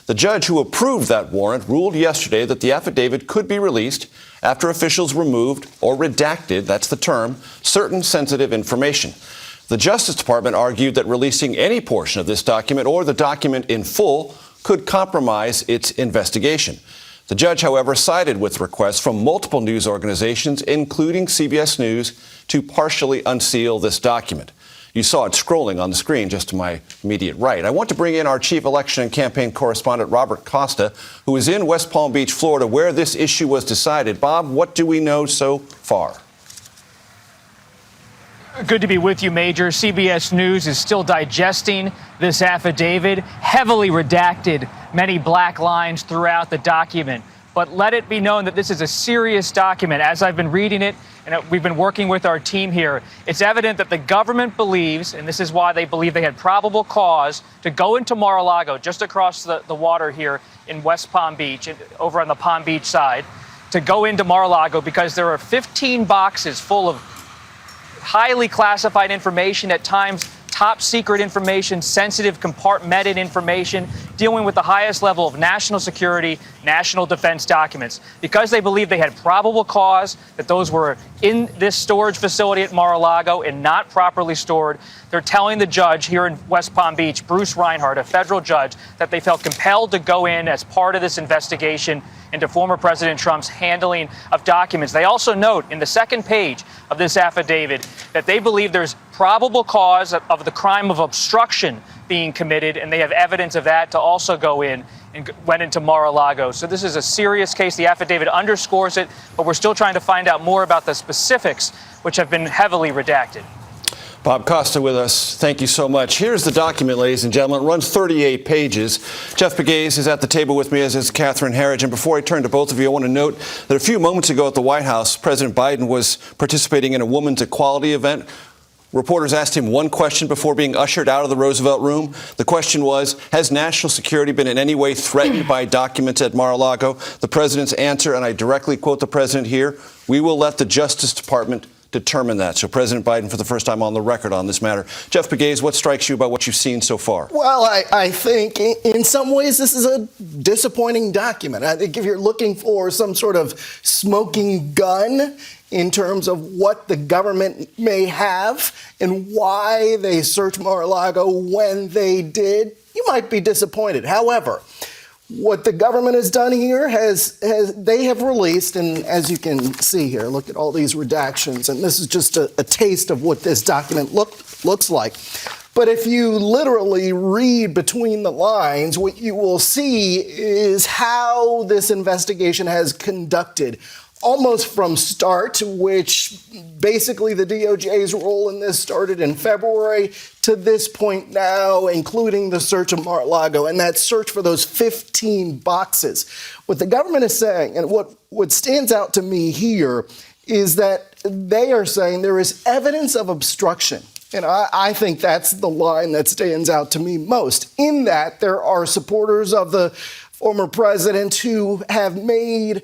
The judge who approved that warrant ruled yesterday that the affidavit could be released after officials removed or redacted, that's the term, certain sensitive information. The Justice Department argued that releasing any portion of this document or the document in full could compromise its investigation. The judge, however, sided with requests from multiple news organizations, including CBS News, to partially unseal this document. You saw it scrolling on the screen just to my immediate right. I want to bring in our chief election and campaign correspondent, Robert Costa, who is in West Palm Beach, Florida, where this issue was decided. Bob, what do we know so far? Good to be with you, Major. CBS News is still digesting this affidavit, heavily redacted, many black lines throughout the document. But let it be known that this is a serious document. As I've been reading it, and we've been working with our team here, it's evident that the government believes, and this is why they believe they had probable cause to go into Mar-A-Lago, just across the water here in West Palm Beach, over on the Palm Beach side, to go into Mar-A-Lago because there are 15 boxes full of highly classified information, at times top secret information, sensitive compartmented information, dealing with the highest level of national security, national defense documents. Because they believe they had probable cause that those were in this storage facility at Mar-A-Lago and not properly stored, they're telling the judge here in West Palm Beach, Bruce Reinhardt, a federal judge, that they felt compelled to go in as part of this investigation into former President Trump's handling of documents. They also note in the second page of this affidavit that they believe there's probable cause of the crime of obstruction being committed, and they have evidence of that to also go in and went into Mar-A-Lago. So this is a serious case. The affidavit underscores it, but we're still trying to find out more about the specifics, which have been heavily redacted. Bob Costa with us. Thank you so much. Here's the document, ladies and gentlemen. It runs 38 pages. Jeff Pegues is at the table with me, as is Catherine Herridge. And before I turn to both of you, I want to note that a few moments ago at the White House, President Biden was participating in a women's equality event. Reporters asked him one question before being ushered out of the Roosevelt Room. The question was, has national security been in any way threatened by documents at Mar-a-Lago? The president's answer, and I directly quote the president here, "We will let the Justice Department determine that." So President Biden, for the first time on the record on this matter. Jeff Pegues, what strikes you about what you've seen so far? Well, I think in some ways this is a disappointing document. I think if you're looking for some sort of smoking gun in terms of what the government may have and why they searched Mar-a-Lago when they did, you might be disappointed. However, what the government has done here they have released, and as you can see here, look at all these redactions, and this is just a taste of what this document looks like. But if you literally read between the lines, what you will see is how this investigation has conducted almost from start, which basically the DOJ's role in this started in February to this point now, including the search of Mar-a-Lago and that search for those 15 boxes. What the government is saying, and what stands out to me here, is that they are saying there is evidence of obstruction. And I think that's the line that stands out to me most, in that there are supporters of the former president who have made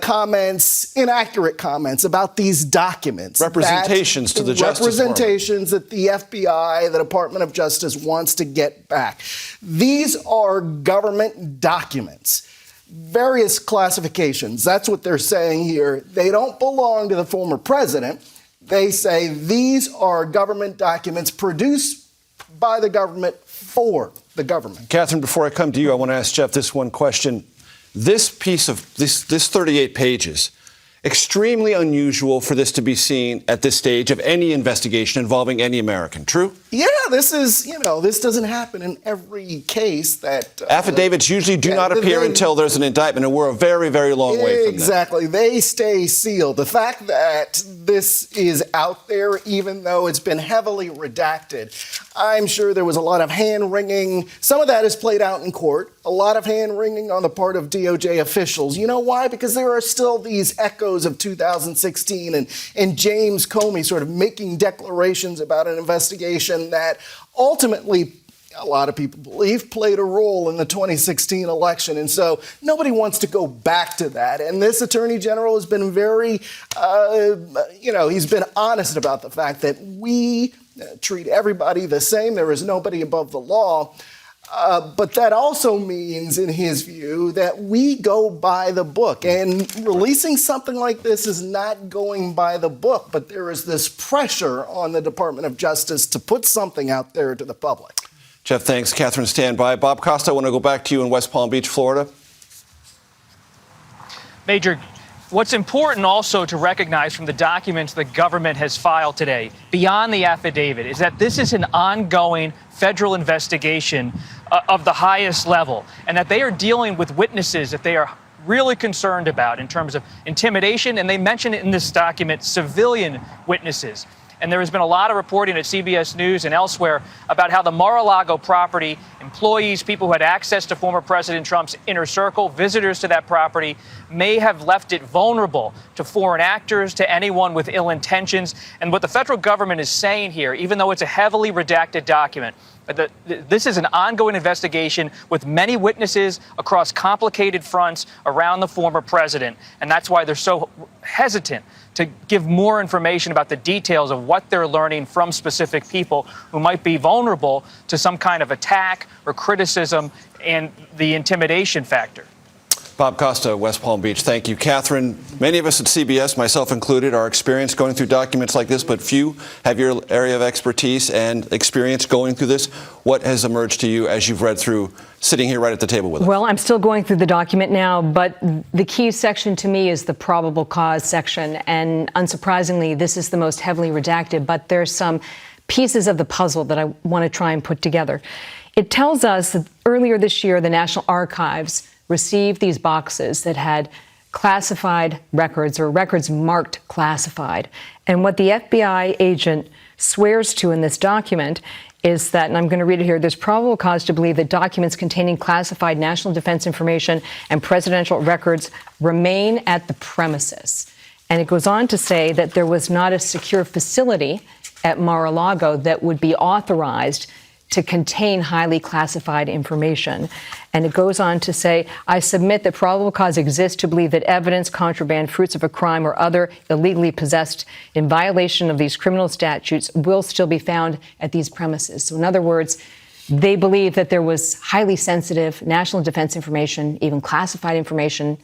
comments, inaccurate comments about these documents. Representations to the Justice Department. Representations that the FBI, the Department of Justice, wants to get back. These are government documents. Various classifications. That's what they're saying here. They don't belong to the former president. They say these are government documents produced by the government for the government. Catherine, before I come to you, I want to ask Jeff this one question. This piece of this 38 pages, extremely unusual for this to be seen at this stage of any investigation involving any American. True? Yeah, this is, this doesn't happen in every case that... Affidavits usually do not appear until there's an indictment, and we're a very, very long way from that. Exactly. They stay sealed. The fact that this is out there, even though it's been heavily redacted, I'm sure there was a lot of hand-wringing. Some of that is played out in court. A lot of hand-wringing on the part of DOJ officials. You know why? Because there are still these echoes of 2016 and James Comey sort of making declarations about an investigation that ultimately, a lot of people believe, played a role in the 2016 election. And so nobody wants to go back to that. And this attorney general has been very, he's been honest about the fact that we treat everybody the same. There is nobody above the law. But that also means, in his view, that we go by the book. And releasing something like this is not going by the book, but there is this pressure on the Department of Justice to put something out there to the public. Jeff, thanks. Catherine, stand by. Bob Costa, I want to go back to you in West Palm Beach, Florida. Major, what's important also to recognize from the documents the government has filed today, beyond the affidavit, is that this is an ongoing federal investigation of the highest level, and that they are dealing with witnesses that they are really concerned about in terms of intimidation, and they mention it in this document, civilian witnesses. And there has been a lot of reporting at CBS News and elsewhere about how the Mar-A-Lago property, employees, people who had access to former President Trump's inner circle, visitors to that property, may have left it vulnerable to foreign actors, to anyone with ill intentions. And what the federal government is saying here, even though it's a heavily redacted document, this is an ongoing investigation with many witnesses across complicated fronts around the former president. And that's why they're so hesitant to give more information about the details of what they're learning from specific people who might be vulnerable to some kind of attack or criticism and the intimidation factor. Bob Costa, West Palm Beach. Thank you. Catherine, many of us at CBS, myself included, are experienced going through documents like this, but few have your area of expertise and experience going through this. What has emerged to you as you've read through, sitting here right at the table with us? Well, I'm still going through the document now, but the key section to me is the probable cause section. And unsurprisingly, this is the most heavily redacted, but there's some pieces of the puzzle that I want to try and put together. It tells us that earlier this year, the National Archives received these boxes that had classified records or records marked classified. And what the FBI agent swears to in this document is that, and I'm going to read it here, there's probable cause to believe that documents containing classified national defense information and presidential records remain at the premises. And it goes on to say that there was not a secure facility at Mar-A-Lago that would be authorized to contain highly classified information. And it goes on to say, I submit that probable cause exists to believe that evidence, contraband, fruits of a crime, or other illegally possessed in violation of these criminal statutes will still be found at these premises. So in other words, they believe that there was highly sensitive national defense information, even classified information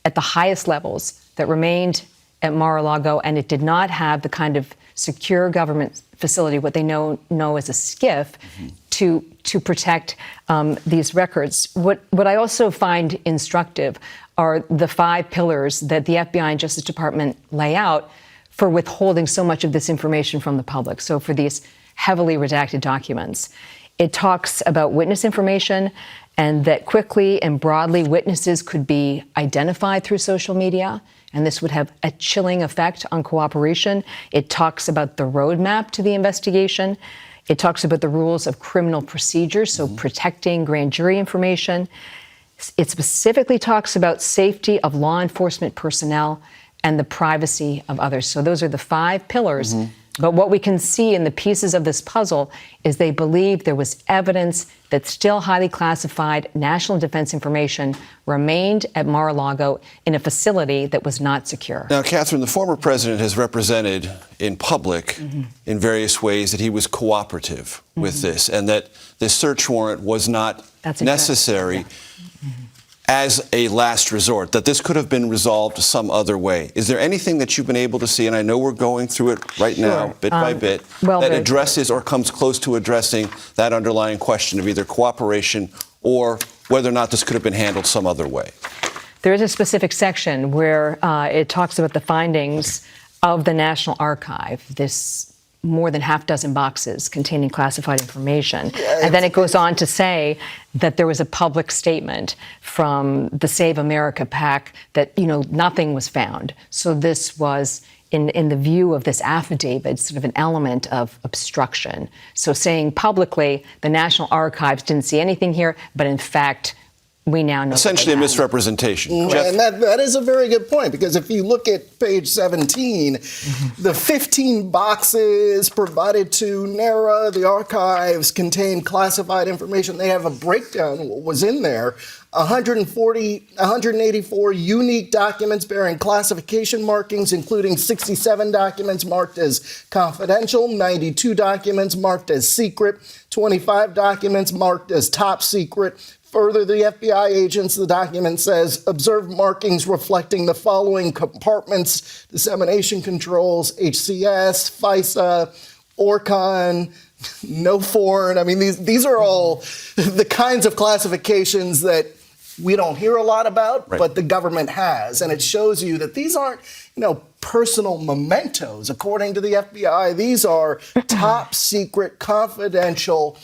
at the highest levels that remained at Mar-A-Lago, and it did not have the kind of secure government facility, what they know as a SCIF, to protect these records. What I also find instructive are the 5 pillars that the FBI and Justice Department lay out for withholding so much of this information from the public. So for these heavily redacted documents, it talks about witness information and that quickly and broadly witnesses could be identified through social media, and this would have a chilling effect on cooperation. It talks about the roadmap to the investigation. It talks about the rules of criminal procedure, so protecting grand jury information. It specifically talks about safety of law enforcement personnel and the privacy of others. So those are the 5 pillars. But what we can see in the pieces of this puzzle is they believe there was evidence that still highly classified national defense information remained at Mar-A-Lago in a facility that was not secure. Now, Catherine, the former president has represented in public in various ways that he was cooperative with this and that this search warrant was not necessary as a last resort, that this could have been resolved some other way. Is there anything that you've been able to see, and I know we're going through it right now, bit by bit, that addresses or comes close to addressing that underlying question of either cooperation or whether or not this could have been handled some other way? There is a specific section where it talks about the findings of the National Archive, this more than half dozen boxes containing classified information. And then it goes on to say that there was a public statement from the Save America PAC that, nothing was found. So this was, in the view of this affidavit, sort of an element of obstruction. So saying publicly, the National Archives didn't see anything here, but in fact, we now know. Essentially a misrepresentation. And that is a very good point, because if you look at page 17, the 15 boxes provided to NARA, the archives, contain classified information. They have a breakdown of what was in there. 184 unique documents bearing classification markings, including 67 documents marked as confidential, 92 documents marked as secret, 25 documents marked as top secret. Further, the FBI agents, the document says, observed markings reflecting the following compartments: dissemination controls, HCS, FISA, ORCON, no foreign. I mean, these are all the kinds of classifications that we don't hear a lot about, right, but the government has. And it shows you that these aren't, personal mementos. According to the FBI, these are top secret, confidential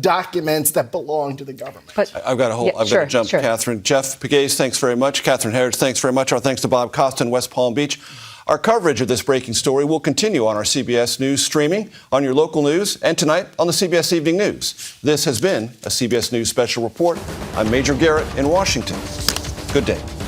documents that belong to the government. But I've got to jump, sure. Catherine. Jeff Pegues, thanks very much. Catherine Harrods, thanks very much. Our thanks to Bob Costa in West Palm Beach. Our coverage of this breaking story will continue on our CBS News streaming, on your local news, and tonight on the CBS Evening News. This has been a CBS News Special Report. I'm Major Garrett in Washington. Good day.